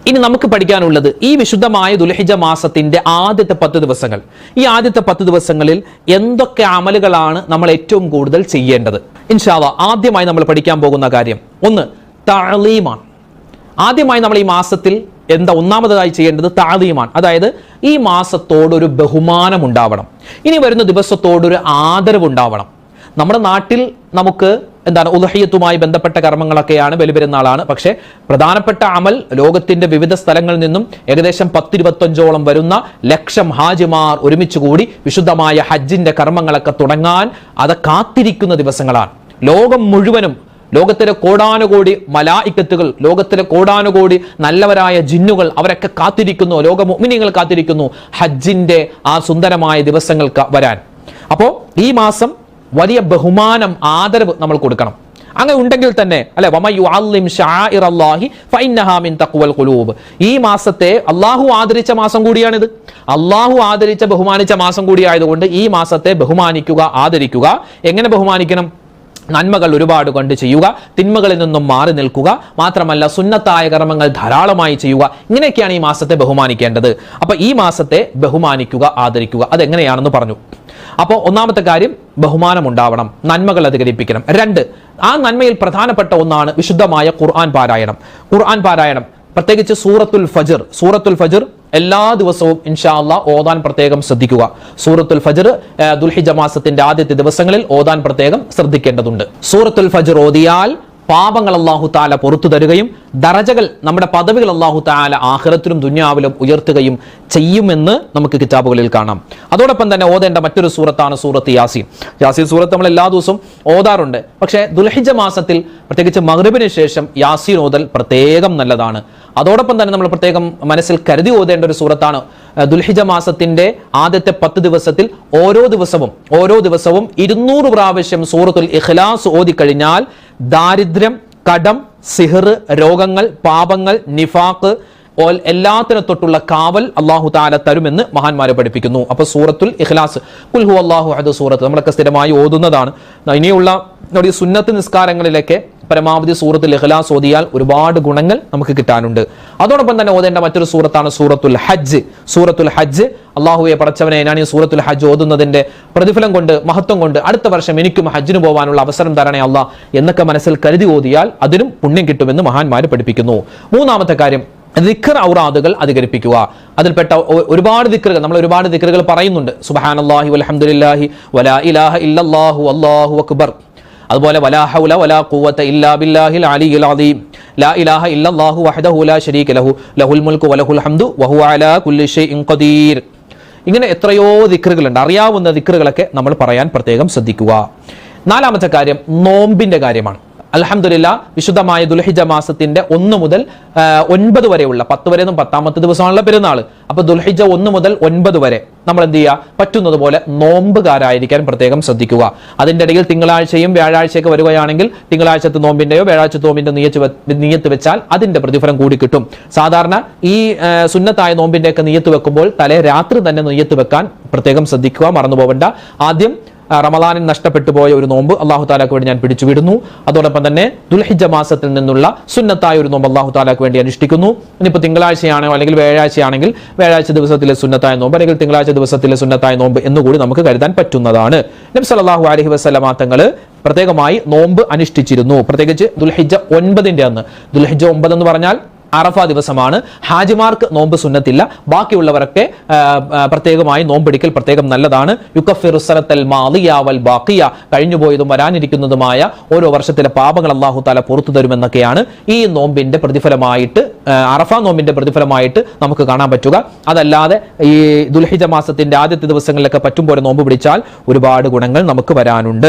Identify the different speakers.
Speaker 1: ഇനി നമുക്ക് പഠിക്കാനുള്ളത് ഈ വിശുദ്ധമായ ദുൽഹിജ്ജ മാസത്തിന്റെ ആദ്യത്തെ 10 ദിവസങ്ങൾ. ഈ ആദ്യത്തെ 10 ദിവസങ്ങളിൽ എന്തൊക്കെ അമലുകളാണ് നമ്മൾ ഏറ്റവും കൂടുതൽ ചെയ്യേണ്ടത്? ഇൻഷാ അല്ലാഹ് ആദ്യമായി നമ്മൾ പഠിക്കാൻ പോകുന്ന കാര്യം ഒന്ന് തഅലീമാണ്. ആദ്യമായി നമ്മൾ ഈ മാസത്തിൽ ഒന്നാമതായി ചെയ്യേണ്ടത് തഅലീമാണ്. അതായത് ഈ മാസത്തോടൊരു ബഹുമാനം ഉണ്ടാവണം. ഇനി വരുന്ന ദിവസത്തോടൊരു ആദരവ് ഉണ്ടാവണം. നമ്മുടെ നാട്ടിൽ നമുക്ക് ഉദ്ഹിയ്യത്തുമായി ബന്ധപ്പെട്ട കർമ്മങ്ങളൊക്കെയാണ് ബലിപെരുന്നാളാണ്. പക്ഷേ പ്രധാനപ്പെട്ട അമൽ ലോകത്തിന്റെ വിവിധ സ്ഥലങ്ങളിൽ നിന്നും ഏകദേശം 10-25ഓളം വരുന്ന ലക്ഷം ഹാജിമാർ ഒരുമിച്ച് കൂടി വിശുദ്ധമായ ഹജ്ജിന്റെ കർമ്മങ്ങളൊക്കെ തുടങ്ങാൻ അത് കാത്തിരിക്കുന്ന ദിവസങ്ങളാണ്. ലോകം മുഴുവനും, ലോകത്തിലെ കോടാനുകോടി മലായിക്കത്തുകൾ, ലോകത്തിലെ കോടാനുകോടി നല്ലവരായ ജിന്നുകൾ അവരൊക്കെ കാത്തിരിക്കുന്നു, ലോക മുഅ്മിനീങ്ങൾ കാത്തിരിക്കുന്നു ഹജ്ജിന്റെ ആ സുന്ദരമായ ദിവസങ്ങൾക്ക് വരാൻ. അപ്പോൾ ഈ മാസം വലിയ ബഹുമാനം, ആദരവ് നമ്മൾ കൊടുക്കണം. അങ്ങനെ ഉണ്ടെങ്കിൽ തന്നെ അല്ലെ വമയുഅല്ലിം ശആഇറല്ലാഹി ഫഇന്നഹാ മിൻ തഖ്വൽ ഖുലൂബ്. ഈ മാസത്തെ അല്ലാഹു ആദരിച്ച മാസം കൂടിയാണിത്. അല്ലാഹു ആദരിച്ച ബഹുമാനിച്ച മാസം കൂടിയായതുകൊണ്ട് ഈ മാസത്തെ ബഹുമാനിക്കുക, ആദരിക്കുക. എങ്ങനെ ബഹുമാനിക്കണം? നന്മകൾ ഒരുപാട് കൊണ്ട് ചെയ്യുക, തിന്മകളിൽ നിന്നും മാറി നിൽക്കുക, മാത്രമല്ല സുന്നത്തായ കർമ്മങ്ങൾ ധാരാളമായി ചെയ്യുക. ഇങ്ങനെയൊക്കെയാണ് ഈ മാസത്തെ ബഹുമാനിക്കേണ്ടത്. അപ്പൊ ഈ മാസത്തെ ബഹുമാനിക്കുക, ആദരിക്കുക. അതെങ്ങനെയാണെന്ന് പറഞ്ഞു. അപ്പോൾ ഒന്നാമത്തെ കാര്യം ബഹുമാനം ഉണ്ടാവണം, നന്മകൾ അധികരിപ്പിക്കണം. 2, ആ നന്മയിൽ പ്രധാനപ്പെട്ട ഒന്നാണ് വിശുദ്ധമായ ഖുർആൻ പാരായണം. ഖുർആൻ പാരായണം, പ്രത്യേകിച്ച് സൂറത്തുൽ ഫജ്ർ എല്ലാ ദിവസവും ഇൻഷാ അല്ലാഹ് ഓതാൻ പ്രത്യേകം ശ്രദ്ധിക്കുക. സൂറത്തുൽ ഫജ്ർ ദുൽഹിജ്ജ മാസത്തിന്റെ ആദ്യത്തെ ദിവസങ്ങളിൽ ഓതാൻ പ്രത്യേകം ശ്രദ്ധിക്കേണ്ടതുണ്ട്. സൂറത്തുൽ ഫജ്ർ ഓതിയാൽ പാപങ്ങൾ അല്ലാഹു തആല പുറത്തു തരുകയും ദറജകൾ, നമ്മുടെ പദവികൾ അല്ലാഹു തആല ആഖിറത്തിലും ദുനിയാവിലും ഉയർത്തുകയും ചെയ്യുമെന്ന് നമുക്ക് കിതാബുകളിൽ കാണാം. അതോടൊപ്പം തന്നെ ഓതേണ്ട മറ്റൊരു സൂറത്താണ് സൂറത്ത് യാസീൻ. യാസീൻ സൂറത്ത് നമ്മൾ എല്ലാ ദിവസവും ഓതാറുണ്ട്. പക്ഷേ ദുൽഹിജ്ജ മാസത്തിൽ പ്രത്യേകിച്ച് മഗ്രിബിന് ശേഷം യാസീൻ ഓതൽ പ്രത്യേകം നല്ലതാണ്. അതോടൊപ്പം തന്നെ നമ്മൾ പ്രത്യേകം മനസ്സിൽ കരുതി ഓതേണ്ട ഒരു സൂറത്താണ് ദുൽഹിജ്ജ മാസത്തിന്റെ ആദ്യത്തെ 10 ദിവസത്തിൽ ഓരോ ദിവസവും 200 പ്രാവശ്യം സൂറത്തുൽ ഇഖ്ലാസ് ഓതിക്കഴിഞ്ഞാൽ ദാരിദ്ര്യം, കടം, സിഹർ, രോഗങ്ങൾ, പാപങ്ങൾ, നിഫാഖ് എല്ലാത്തിനെ തൊട്ടുള്ള കാവൽ അല്ലാഹു തആല തരുമെന്ന് മഹാന്മാരെ പഠിപ്പിക്കുന്നു. അപ്പൊ സൂറത്തുൽ ഇഖ്ലാസ്, ഖുൽ ഹുവല്ലാഹു അഹദ് സൂറത്ത് നമ്മളൊക്കെ സ്ഥിരമായി ഓതുന്നതാണ്. ഇനിയുള്ള സുന്നത്ത് നിസ്കാരങ്ങളിലൊക്കെ പരമാവധി സൂറത്തുൽ ഇഖ്ലാസ് ഓതിയാൽ ഒരുപാട് ഗുണങ്ങൾ നമുക്ക് കിട്ടാനുണ്ട്. അതോടൊപ്പം തന്നെ ഓതേണ്ട മറ്റൊരു സൂറത്താണ് സൂറത്തുൽ ഹജ്ജ്. അല്ലാഹുവെ പടച്ചവനെ, ഞാൻ ഈ സൂറത്തുൽ ഹജ്ജ് ഓതുന്നതിന്റെ പ്രതിഫലം കൊണ്ട്, മഹത്വം കൊണ്ട് അടുത്ത വർഷം എനിക്കും ഹജ്ജിന് പോകാനുള്ള അവസരം തരണേ അല്ലാഹ് എന്നൊക്കെ മനസ്സിൽ കരുതി ഓതിയാൽ അതിനും പുണ്യം കിട്ടുമെന്ന് മഹാന്മാര് പഠിപ്പിക്കുന്നു. 3-ാമത്തെ കാര്യം ദിക്ർ ഔറാദുകൾ അധികരിപ്പിക്കുക. അതിൽപ്പെട്ട ഒരുപാട് ദിക്റുകൾ പറയുന്നുണ്ട്. സുബ്ഹാനല്ലാഹി വൽഹംദുലില്ലാഹി വലാ ഇലാഹ ഇല്ലല്ലാഹു വല്ലാഹു അക്ബർ. അതുപോലെ വലാ ഹൗല വലാ ഖുവത ഇല്ലാ ബില്ലാഹിൽ അലിയിൽ അദീം, ലാ ഇലാഹ ഇല്ലല്ലാഹു വഹ്ദഹു ലാ ശരീക ലഹു ലഹുൽ മുൽക്കു വലഹുൽ ഹംദു വഹുവ അലാ കുല്ലി ഷൈഇൻ ഖദീർ. ഇങ്ങനെ എത്രയോ ദിക്റുകളുണ്ട്. അറിയാവുന്ന ദിക്റുകളൊക്കെ നമ്മൾ പറയാൻ പ്രത്യേകം ശ്രദ്ധിക്കുക. 4-ാമത്തെ കാര്യം നോമ്പിന്റെ കാര്യമാണ്. അൽഹംദുലില്ലാഹ് വിശുദ്ധമായ ദുൽഹിജ്ജ മാസത്തിന്റെ 1 മുതൽ 9 വരെയുള്ള 10 വരെ 10-ാമത്തെ ദിവസമാണുള്ള പെരുന്നാൾ. അപ്പൊ ദുൽഹിജ്ജ 1 മുതൽ 9 വരെ നമ്മൾ എന്ത് ചെയ്യുക? പറ്റുന്നത് പോലെ നോമ്പുകാരായിരിക്കാൻ പ്രത്യേകം ശ്രദ്ധിക്കുക. അതിന്റെ ഇടയിൽ തിങ്കളാഴ്ചയും വ്യാഴാഴ്ചയൊക്കെ വരികയാണെങ്കിൽ തിങ്കളാഴ്ചത്തെ നോമ്പിന്റെയോ വ്യാഴാഴ്ചത്തെ നോമ്പിന്റെ നിയ്യത്ത് വെച്ചാൽ അതിന്റെ പ്രതിഫലം കൂടി കിട്ടും. സാധാരണ ഈ സുന്നത്തായ നോമ്പിന്റെ ഒക്കെ നിയ്യത്ത് വെക്കുമ്പോൾ തലേ രാത്രി തന്നെ നിയ്യത്ത് വെക്കാൻ പ്രത്യേകം ശ്രദ്ധിക്കുക, മറന്നു പോകണ്ട. ആദ്യം റമളാനിൽ നഷ്ടപ്പെട്ടു പോയ ഒരു നോമ്പ് അല്ലാഹു തആലക്ക് വേണ്ടി ഞാൻ പിടിച്ചുവിടുന്നു. അതോടൊപ്പം തന്നെ ദുൽഹിജ്ജ മാസത്തിൽ നിന്നുള്ള സുന്നത്തായ ഒരു നോമ്പ് അല്ലാഹു തആലക്ക് വേണ്ടി അനുഷ്ഠിക്കുന്നു. ഇനിയിപ്പോൾ തിങ്കളാഴ്ചയാണോ അല്ലെങ്കിൽ വ്യാഴാഴ്ചയാണെങ്കിൽ വ്യാഴാഴ്ച ദിവസത്തിലെ സുന്നത്തായ നോമ്പ്, അല്ലെങ്കിൽ തിങ്കളാഴ്ച ദിവസത്തിലെ സുന്നത്തായ നോമ്പ് എന്നുകൂടി നമുക്ക് കരുതാൻ പറ്റുന്നതാണ്. നബി സല്ലല്ലാഹു അലൈഹി വസല്ലമ തങ്ങൾ പ്രത്യേകമായി നോമ്പ് അനുഷ്ഠിച്ചിരുന്നു. പ്രത്യേകിച്ച് ദുൽഹിജ്ജ 9-ന്റെ അന്ന്. ദുൽഹിജ്ജ 9 എന്ന് പറഞ്ഞാൽ അറഫ ദിവസമാണ്. ഹാജിമാർക്ക് നോമ്പ് സുന്നത്തില്ല. ബാക്കിയുള്ളവരൊക്കെ പ്രത്യേകമായി നോമ്പെടുക്കൽ പ്രത്യേകം നല്ലതാണ്. യുകഫിറു സനത്തൽ മാദിയ വൽ ബാഖിയ, കഴിഞ്ഞുപോയതും വരാനിരിക്കുന്നതുമായ ഓരോ വർഷത്തിലെ പാപങ്ങൾ അല്ലാഹു തആല പുറത്തു തരുമെന്നൊക്കെയാണ് ഈ നോമ്പിന്റെ പ്രതിഫലമായിട്ട്, അറഫ നോമ്പിന്റെ പ്രതിഫലമായിട്ട് നമുക്ക് കാണാൻ പറ്റുക. അതല്ലാതെ ഈ ദുൽഹിജ്ജ മാസത്തിന്റെ ആദ്യത്തെ ദിവസങ്ങളിലൊക്കെ പറ്റും പോലെ നോമ്പ് പിടിച്ചാൽ ഒരുപാട് ഗുണങ്ങൾ നമുക്ക് വരാനുണ്ട്.